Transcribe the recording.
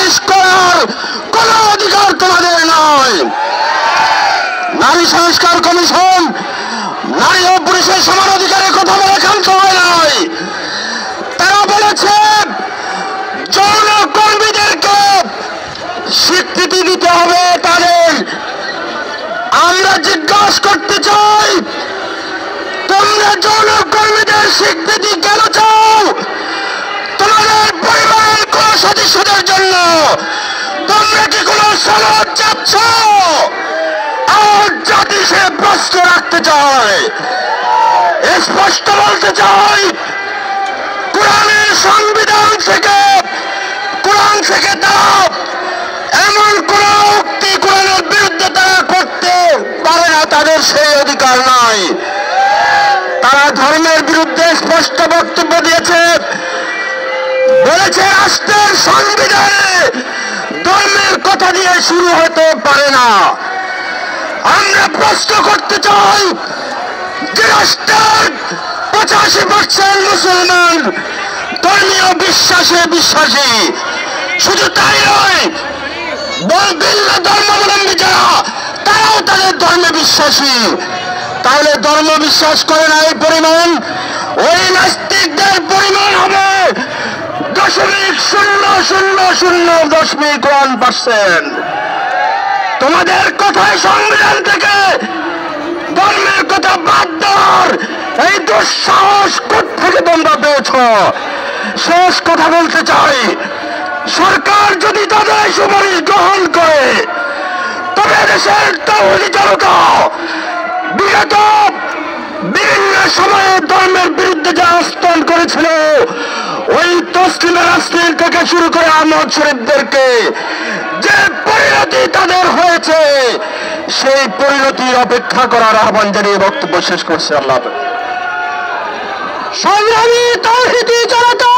সমাবেশ করার কোন অধিকার তোমাদের নয়। নারী সংস্কার কমিশন নারী ও পুরুষের সমান অধিকারের কথা বলে ক্ষান্ত হয় নাই। তারা বলেছে যৌন কর্মীদেরকে স্বীকৃতি দিতে হবে তাদের। আমরা জিজ্ঞাসা করতে চাই, তোমরা যৌন কর্মীদের স্বীকৃতি কেন চাও? তোমাদের পরিবারের কোন সদস্যদের জন্য? তোমরা কি কোন সনদ চাচ্ছ? আর জাতি সে প্রশ্ন রাখতে চায়, স্পষ্ট বলতে চাই, কোরআনের সংবিধান থেকে তারা এমন কোন উক্তি কোরআনের বিরুদ্ধে তারা করতে পারে না, তাদের সেই অধিকার নাই। তারা ধর্মের বিরুদ্ধে স্পষ্ট বক্তব্য দিয়েছে, বলেছে রাষ্ট্রের সংবিধানে ধর্মের কথা দিয়ে শুরু হতে পারে না। আমরা প্রশ্ন করতে চাই যে রাষ্ট্রের 85% মুসলমান ধর্মীয় বিশ্বাসে বিশ্বাসী। শুধু তাই নয়, ভিন্ন ধর্মাবলম্বী যারা তারাও তাদের ধর্মে বিশ্বাসী। তাহলে ধর্ম বিশ্বাস করে না এই পরিমাণ, ওই নাস্তিকদের পরিমাণ হবে 0.00001%। তোমাদের কথায় সংবিধান থেকে ধর্মের কথা বাদ দেওয়ার এই দুঃসাহস কোত্থেকে তোমরা পেয়েছ? শেষ কথা বলতে চাই, সরকার যদি তাদের সুপারিশ গ্রহণ করে তবে দেশের তৌহিদি জনতা বিগত বিভিন্ন সময়ে ধর্মের বিরুদ্ধে যে আস্থান করেছিল, ওই তসলিমা নাসরিন থেকে শুরু করে আহমদ শরীফদেরকে যে পরিণতি তাদের হয়েছে, সেই পরিণতির অপেক্ষা করার আহ্বান জানিয়ে বক্তব্য শেষ করছে। আল্লাহ সংগ্রামী তৌহিদি জনতা।